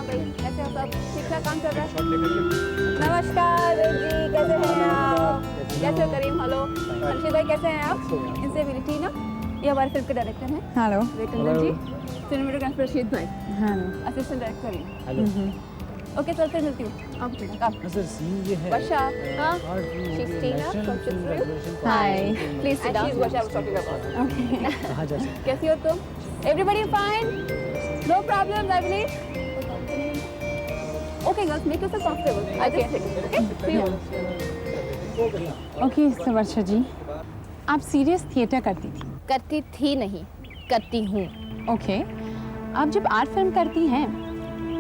हाँ भाई, कैसे हो सब? ठीक ठाक काम चल रहा है? नमस्कार वेद जी, कैसे हैं आप? कैसे हो करीम? हेलो हर्षित भाई, कैसे हैं आप? इनसे मिली थी ना, ये हमारे फिल्म के डायरेक्टर हैं। हेलो। वेटनर जी, सिनेमेटोग्राफर रशीद भाई, हेलो। असिस्टेंट डायरेक्टर हैं। हेलो ओके चल फिर मिलती हूँ। आप आप सर सीन ये है वर्षा, हाँ, she's Tina from Chitryu. Hi. Please sit down. Worषा was talking about. Okay. कहाँ जा सकते कैसी हो तुम? Everybody fine? No problems, I believe. Okay, girls, make yourself comfortable. I just take it. Okay? See you. Okay Varsha ji, आप serious theatre करती थी? करती थी नहीं, करती हूँ। ओके। आप जब आर्ट फिल्म करती हैं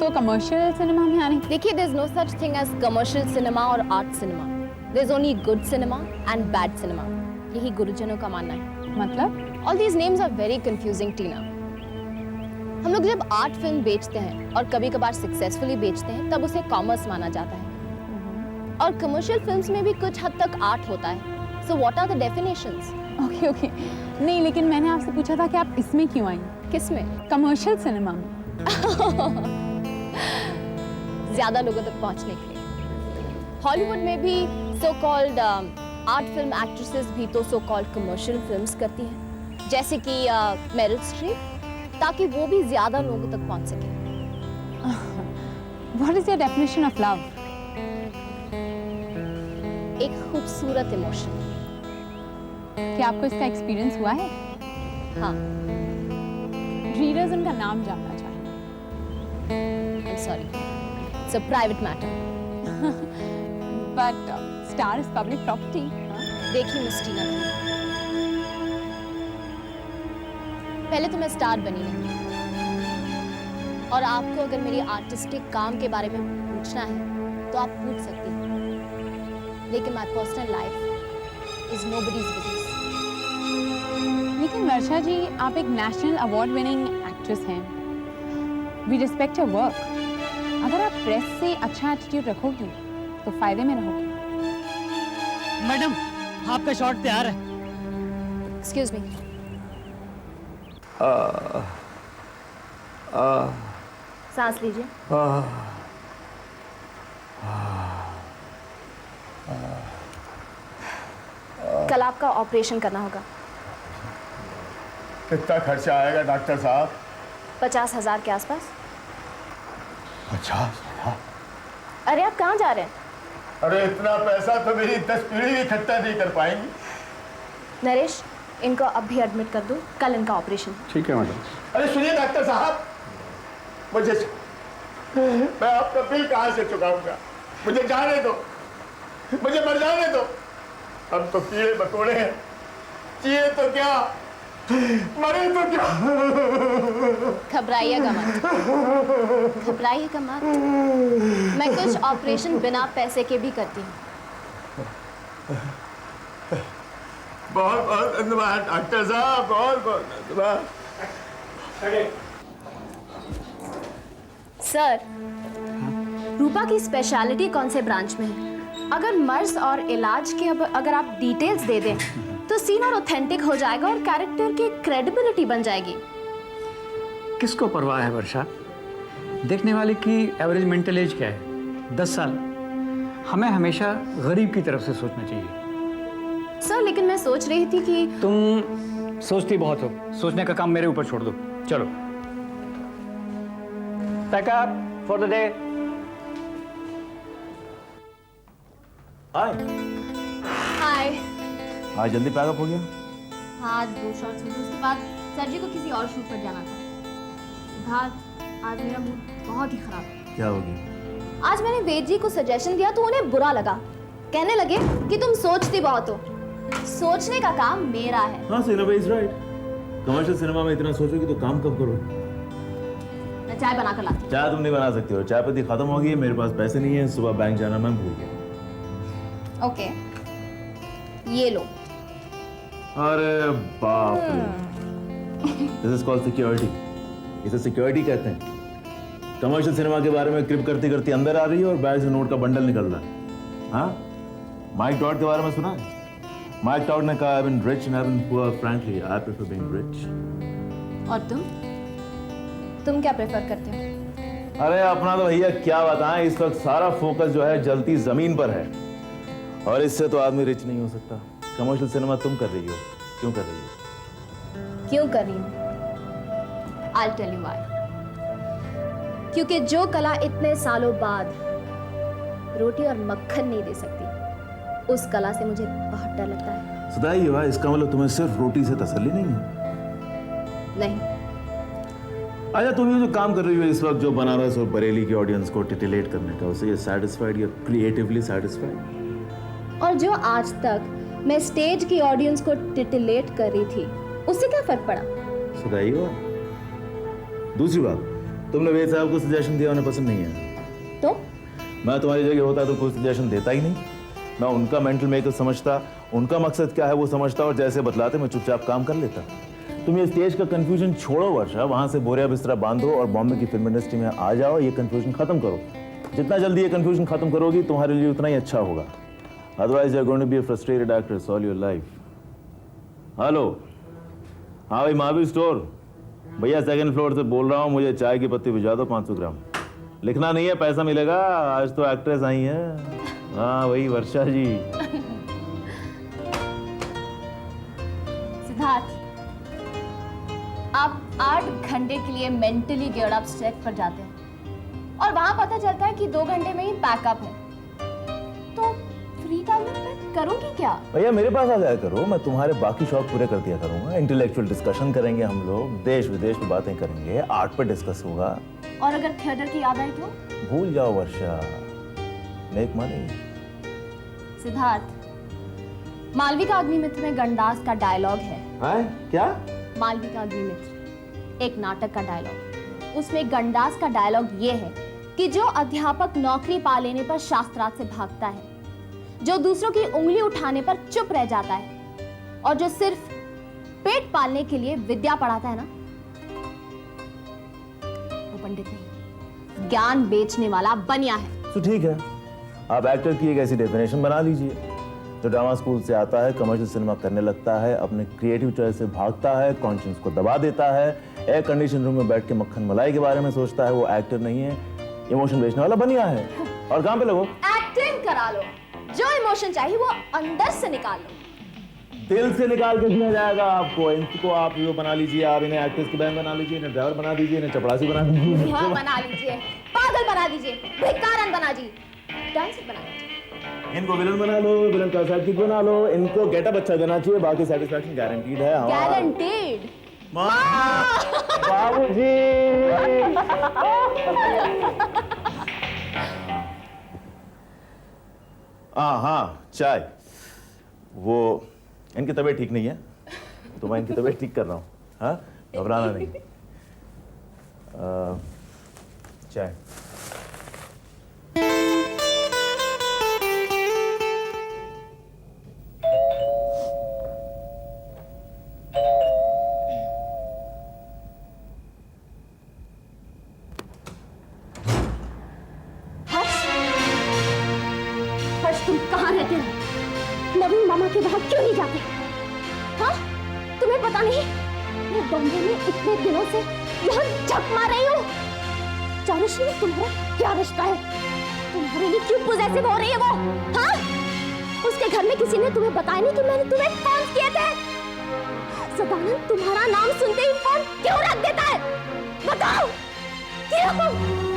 तो कमर्शियल सिनेमा में आने देखिए, there is no such thing as commercial cinema और art cinema. There is only good cinema and bad cinema. यही गुरुजनों का मानना है। मतलब? All these names are very confusing, Tina. हम लोग जब आर्ट फिल्म बेचते हैं और कभी कभार सक्सेसफुली बेचते हैं, तब उसे कॉमर्स माना जाता है। और कमर्शियल फिल्म्स में भी कुछ हद तक आर्ट होता है। So what are the definitions? Okay okay. नहीं, लेकिन मैंने आपसे पूछा था कि आप इसमें क्यों आई? किसमें? कमर्शियल सिनेमा में। ज्यादा लोगों तक पहुंचने के लिए। हॉलीवुड में भी so called art film actresses भी तो सो कॉल्ड कमर्शियल फिल्म्स करती हैं, जैसे कि मेरिल स्ट्रीप, ताकि वो भी ज्यादा लोगों तक पहुंच सके। What is your definition of love? एक खूबसूरत इमोशन। क्या आपको इसका एक्सपीरियंस हुआ है? हाँ, रीडर्स उनका नाम जानना चाहेंगे। I am sorry, it's a private matter. But star is public property. देखिए मिस टीना, पहले तो मैं स्टार बनी नहीं, और आपको अगर मेरी आर्टिस्टिक काम के बारे में पूछना है तो आप पूछ सकती हैं, लेकिन my personal life is nobody's business. लेकिन वर्षा जी, आप एक नेशनल अवार्ड विनिंग एक्ट्रेस हैं। We respect your work. अगर आप प्रेस से अच्छा एटीट्यूड रखोगी तो फायदे में रहोगी। मैडम, आपका शॉट तैयार है। Excuse me. सांस लीजिए। कल आपका ऑपरेशन करना होगा। कितना खर्चा आएगा डॉक्टर साहब? 50,000 के आसपास। 50,000? अरे आप कहाँ जा रहे हैं? अरे इतना पैसा तो मेरी 10 पीढ़ी भी इकट्ठा नहीं कर पाएंगी। नरेश, इनको अब भी एडमिट कर दो, कल इनका ऑपरेशन है। ठीक है मैडम। अरे सुनिए डॉक्टर साहब, मैं आपका बिल कहाँ से चुकाऊंगा? मुझे जाने दो, मुझे मर जाने दो। हम तो कीड़े मकोड़े हैं, जिए तो क्या, मरे तो क्या। घबराइएगा मत, घबराइएगा मत। मैं कुछ ऑपरेशन बिना पैसे के भी करती हूँ। बहुत बहुत धन्यवाद डॉक्टर साहब, बहुत बहुत धन्यवाद। सर, रूपा की स्पेशलिटी कौन से ब्रांच में है? अगर मर्ज और इलाज के अगर आप डिटेल्स दे दें तो सीन और ऑथेंटिक हो जाएगा और कैरेक्टर की क्रेडिबिलिटी बन जाएगी। किसको परवाह है वर्षा? देखने वाले की एवरेज मेंटल एज क्या है? 10 साल। हमें हमेशा गरीब की तरफ से सोचना चाहिए। सर, लेकिन मैं सोच रही थी कि तुम सोचती बहुत हो, सोचने का काम मेरे ऊपर छोड़ दो। चलो, pack up for the day. Hi. Hi. आज जल्दी पैकअप हो गया? हाँ, 2 शॉट्स हुए, उसके बाद सर जी को किसी और शूट पर जाना था। सिद्धार्थ, आज मेरा मूड बहुत ही खराब है। क्या हो गया? आज मैंने वेद जी को सजेशन दिया तो उन्हें बुरा लगा। कहने लगे कि तुम सोचती बहुत हो। सोचने का काम मेरा है। हाँ, cinema is right. Commercial cinema में इतना सोचोगी तो काम कब करोगे? मैं चाय बना कर लाती हूँ। चाय तुम नहीं बना सकती हो, चाय पत्ती खत्म हो गई है, मेरे पास पैसे नहीं है, सुबह बैंक जाना मैं भूल गया। ओके, ये लो। अरे बाप रे, दिस इज कॉल्ड सिक्योरिटी। इसे सिक्योरिटी कहते हैं। कमर्शियल सिनेमा के बारे में क्रिप करती करती अंदर आ रही है और बैग से नोट का बंडल निकल रहा है। हाँ, माइक टॉड के बारे में सुना है? माइक टॉड ने कहा, I've been rich and I've been poor. Frankly, I prefer being rich. और तुम क्या प्रेफर करते हो? अरे अपना तो भैया क्या बताएं, इस वक्त सारा फोकस जो है जलती जमीन पर है, और इससे तो आदमी रिच नहीं हो सकता। कमर्शियल सिनेमा तुम कर रही हो, क्यों कर रही हो? क्यों कर रही हूँ? I'll tell you why. क्योंकि जो कला इतने सालों बाद रोटी और मक्खन नहीं दे सकती, उस कला से मुझे बहुत डर लगता है। सदाई हुआ, इसका मतलब तुम्हें सिर्फ रोटी से तसल्ली नहीं है? नहीं। अच्छा, तुम ये जो काम कर रही हो इस वक्त, जो बनारस और बरेली की ऑडियंस को टिटिलेट करने का, उससे ये सैटिस्फाइड या क्रिएटिवली सैटिस्फाइड? और जो आज तक मैं स्टेज की ऑडियंस को टिटिलेट कर रही थी, उससे क्या फर्क पड़ा? सदाई हुआ। दूसरी बात, तुमने वेद साहब को सजेशन दिया, उन्हें पसंद नहीं है। तो मैं तुम्हारी जगह होता तो कोई सजेशन देता ही नहीं। मैं उनका मेंटल मेकअप समझता, उनका मकसद क्या है वो समझता, और जैसे बतलाते मैं चुपचाप काम कर लेता। तुम ये स्टेज का कंफ्यूजन छोड़ो वर्षा, वहां से बोरिया बिस्तरा बांधो और बॉम्बे की फिल्म इंडस्ट्री में आ जाओ। ये कंफ्यूजन खत्म करो। जितना जल्दी ये कंफ्यूजन खत्म करोगी तुम्हारे लिए उतना ही अच्छा होगा। Otherwise you are going to be a frustrated actress all your life. Hello, हाँ भाई, महावीर स्टोर भैया, सेकंड फ्लोर से बोल रहा हूँ, मुझे चाय की पत्ती भिजवा दो 500 ग्राम। लिखना नहीं है, पैसा मिलेगा। आज तो एक्ट्रेस आई है। हाँ वही वर्षा जी। सिद्धार्थ, आप 8 घंटे के लिए मेंटली गियर्ड अप सेट पर जाते हैं और वहां पता चलता है कि 2 घंटे में ही पैकअप है, तो फ्री टाइम में करोगी क्या? भैया मेरे पास आ जाया करो, मैं तुम्हारे बाकी शौक पूरे कर दिया करूंगा। इंटेलेक्चुअल डिस्कशन करेंगे हम लोग, देश विदेश में बातें करेंगे, आर्ट पर डिस्कस होगा। और अगर थिएटर की याद आई तो? भूल जाओ वर्षा, मेक मनी। सिद्धार्थ, मालविका अग्निमित्र में गणदास का डायलॉग है। हाँ क्या? मालविका अग्निमित्र एक नाटक का डायलॉग। उसमें गणदास का डायलॉग ये है कि जो अध्यापक नौकरी पा लेने पर शास्त्रार्थ से भागता है, जो दूसरों की उंगली उठाने पर चुप रह जाता है, और जो सिर्फ पेट पालने के लिए विद्या पढ़ाता है ना, वो पंडित नहीं, ज्ञान बेचने वाला बनिया है। तो ठीक है, आप एक्टर की एक ऐसी डेफिनेशन बना लीजिए, जो ड्रामा स्कूल से आता है, कमर्शियल सिनेमा करने लगता है, अपने क्रिएटिव चॉइस से भागता है, कॉन्शियस को दबा देता है, एयर कंडीशन रूम में बैठ के मक्खन मलाई के बारे में सोचता है, वो एक्टर नहीं है, इमोशन बेचने वाला बनिया है। और काम पे लगो, एक्टिंग करा लो, जो इमोशन चाहिए वो अंदर से निकाल लो। दिल से निकाल के दिया जाएगा आपको। इनको आप वो बना लीजिए, आप इन्हें एक्ट्रेस की बहन बना लीजिए, इन्हें ड्राइवर बना दीजिए, इन्हें चपरासी बना दीजिए, हाँ बना लीजिए, पागल बना दीजिए, भिखारन बना दीजिए, डांसर बना लीजिए, इनको विलन बना लो, विलन का साइडकिक बना लो, इनको गेटअप अच्छा देना चाहिए, बाकी सेटिस्फैक्शन गारंटीड है। गारंटीड। बाबूजी। हाँ चाय, वो इनकी तबीयत ठीक नहीं है तो मैं इनकी तबीयत ठीक कर रहा हूँ। हाँ घबराना नहीं। चाय। तुम कहाँ रहते हो? नवीन मामा के वहां क्यों नहीं जाते? हाँ? तुम्हें पता नहीं मैं बॉम्बे में इतने दिनों से यहाँ झक मार रही हूँ। चारुश्री में तुम्हारा क्या रिश्ता है? तुम्हारे लिए क्यों पॉजेसिव हो रही है वो? हाँ? उसके घर में किसी ने तुम्हें बताया नहीं कि मैंने तुम्हें फोन किए थे? सदानंद तुम्हारा नाम सुनते ही फोन क्यों रख देता है? बताओ क्यों?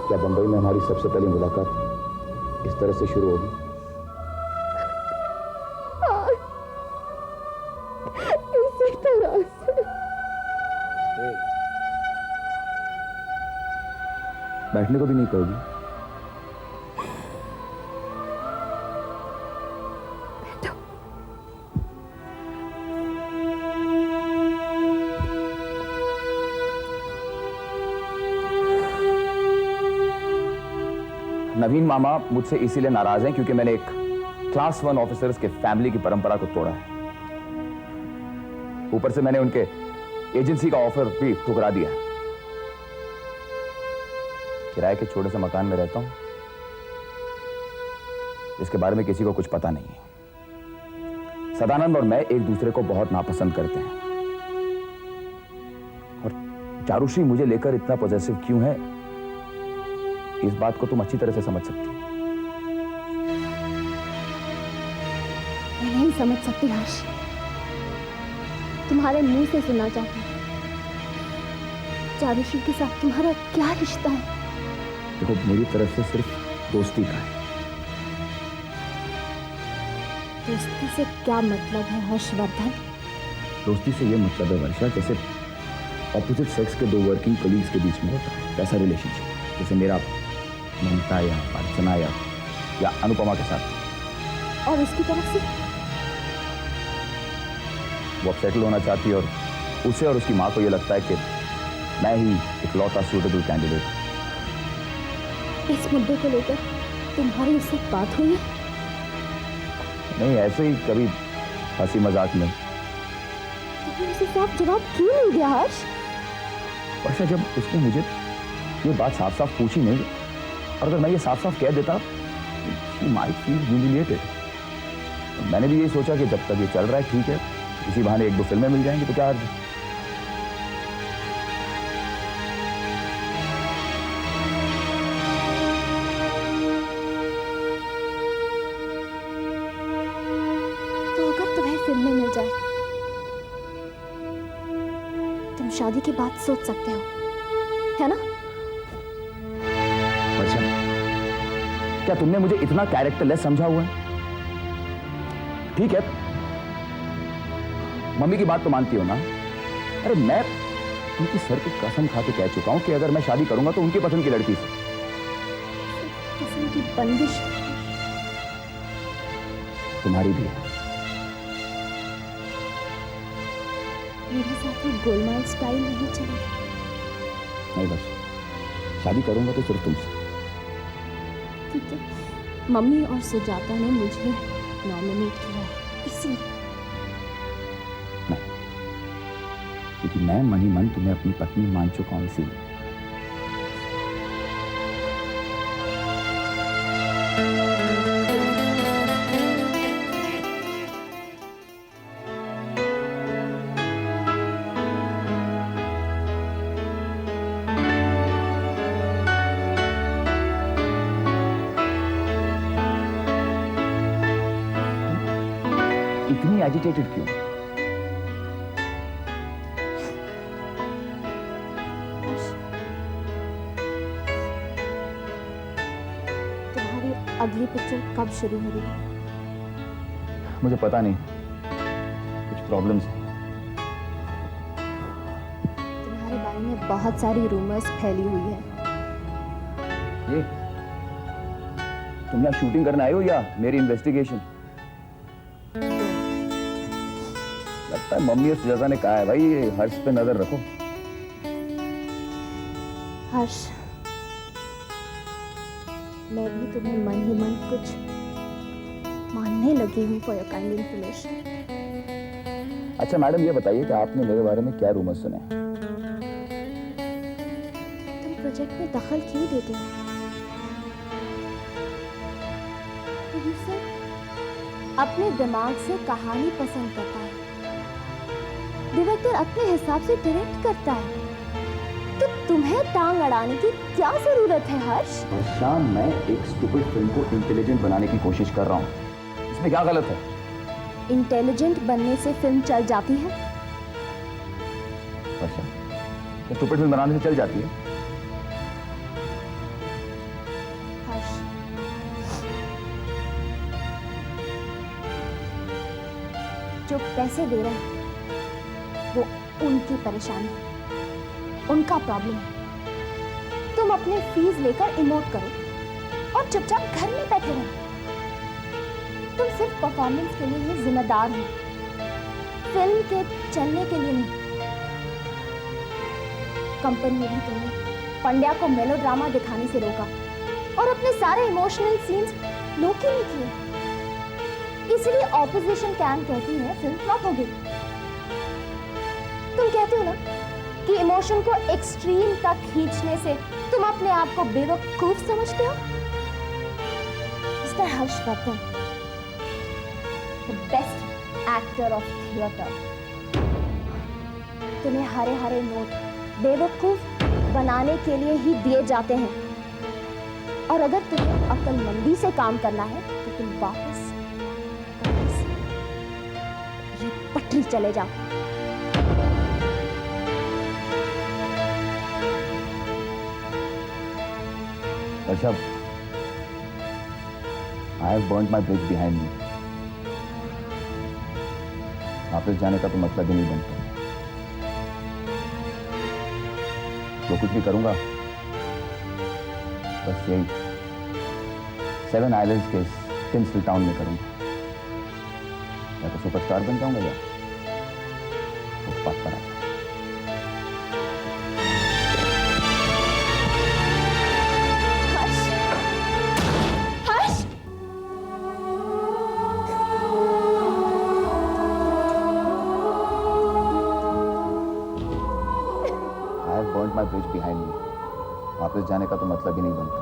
क्या बंबई में हमारी सबसे पहली मुलाकात इस तरह से शुरू होगी? इसी तरह से। बैठने को भी नहीं कहोगी? नवीन मामा मुझसे इसीलिए नाराज हैं क्योंकि मैंने एक क्लास 1 ऑफिसर्स के फैमिली की परंपरा को तोड़ा है। ऊपर से मैंने उनके एजेंसी का ऑफर भी ठुकरा दिया। किराए के छोटे से मकान में रहता हूं, इसके बारे में किसी को कुछ पता नहीं है। सदानंद और मैं एक दूसरे को बहुत नापसंद करते हैं, और चारुश्री मुझे लेकर इतना पॉजिटिव क्यों है, इस बात को तुम अच्छी तरह से समझ सकती हो। मैं नहीं समझ सकती हर्ष, तुम्हारे मुंह से सुनना चाहती हूँ, चारुश्री के साथ तुम्हारा क्या रिश्ता है? देखो, मेरी तरफ से सिर्फ दोस्ती का है। दोस्ती से क्या मतलब है हर्षवर्धन? दोस्ती से ये मतलब है वर्षा, जैसे ऑपोजिट सेक्स के दो वर्किंग कलीग्स के बीच में होता है वैसा रिलेशनशिप, जैसे मेरा ममता या अर्चना या अनुपमा के साथ। और उसकी तरफ से? वो अब सेटल होना चाहती है, और उसे और उसकी माँ को ये लगता है कि मैं ही इकलौता सूटेबल कैंडिडेट हूँ। इस मुद्दे को लेकर तुम्हारी उससे बात हुई है? नहीं, ऐसे ही कभी हंसी मजाक में। तुमने उसे साफ जवाब क्यों नहीं दिया हर्ष? वर्षा, जब उसने मुझे ये बात साफ साफ पूछी नहीं, और अगर मैं ये साफ साफ कह देता, she might feel humiliated। मैंने भी यही सोचा कि जब तक ये चल रहा है ठीक है, इसी बहाने एक दो फिल्में मिल जाएंगी तो क्या अर्ज है। तो अगर तुम्हें फिल्में मिल जाए, तुम शादी की बात सोच सकते हो, है ना? वर्षा, क्या तुमने मुझे इतना कैरेक्टरलेस समझा हुआ है? ठीक है, मम्मी की बात तो मानती हो ना? अरे मैं उनकी सर पे कसम खा के कह चुका हूं कि अगर मैं शादी करूंगा तो उनकी पसंद की लड़की से। किस्म की बंदिश तुम्हारी भी है। मेरे साथ ये गोलमाल स्टाइल नहीं चलेगा। नहीं वर्षा, शादी करूंगा तो सिर्फ तुमसे। ठीक है, मम्मी और सुजाता ने मुझे नॉमिनेट किया है, इसीलिए। क्योंकि मैं मन ही मन तुम्हें अपनी पत्नी मान चुका हूं, इसीलिए। इतनी एजिटेटेड क्यों? अगली पिक्चर कब शुरू हो रही है? मुझे पता नहीं, कुछ प्रॉब्लम्स हैं। तुम्हारे बारे में बहुत सारी रूमर्स फैली हुई है। ये तुम यहाँ शूटिंग करने आए हो या मेरी इन्वेस्टिगेशन? लगता है मम्मी और सुजाता ने कहा है भाई ये हर्ष पे नजर रखो। हर्ष, मैं भी तुम्हें मन ही मन कुछ मानने लगी हूँ फॉर योर काइंड इन्फॉर्मेशन। अच्छा मैडम, ये बताइए कि आपने मेरे बारे में क्या रूमर्स सुने? तुम प्रोजेक्ट में दखल क्यों देते हो? प्रोड्यूसर अपने दिमाग से कहानी पसंद करता है, डायरेक्टर अपने हिसाब से डायरेक्ट करता है, तो तुम्हें टांग अड़ाने की क्या जरूरत है हर्ष? शाम मैं एक स्टूपिड फिल्म को इंटेलिजेंट बनाने की कोशिश कर रहा हूँ, इसमें क्या गलत है? इंटेलिजेंट बनने से फिल्म चल जाती है? अच्छा, तो स्टूपिड फिल्म बनाने से चल जाती है? हर्ष, जो पैसे दे रहे हैं वो उनकी परेशानी है, उनका प्रॉब्लम है। तुम अपने फीस लेकर इमोट करो और चुपचाप घर में बैठे रहो। तुम सिर्फ परफॉर्मेंस के लिए ही जिम्मेदार हो, फिल्म के चलने के लिए नहीं। कंपनी ने भी तुम्हें पंड्या को मेलोड्रामा दिखाने से रोका और अपने सारे इमोशनल सीन्स लोकी ने किए। इसलिए ऑपोजिशन कैंप कहती है फिल्म फ्लॉप हो गई। तुम कहते हो ना कि इमोशन को एक्सट्रीम तक खींचने से तुम अपने आप को बेवकूफ समझते हो। Mister Harshvardhan, the best actor of theatre. तुम्हें हरे हरे नोट बेवकूफ बनाने के लिए ही दिए जाते हैं, और अगर तुम्हें अक्लमंदी से काम करना है तो तुम वापस ये पटरी चले जाओ। Rishabh, I have burnt my bridge behind me. वापस जाने का तो मतलब ही नहीं बनता। जो कुछ भी करूंगा बस यही 7 आइलैंड्स के टिंसल टाउन में करूंगा। या तो सुपरस्टार बन जाऊंगा या फुटपाथ पर आ जाऊंगा। I have burnt my bridge behind me. वापस जाने का तो मतलब ही नहीं बनता।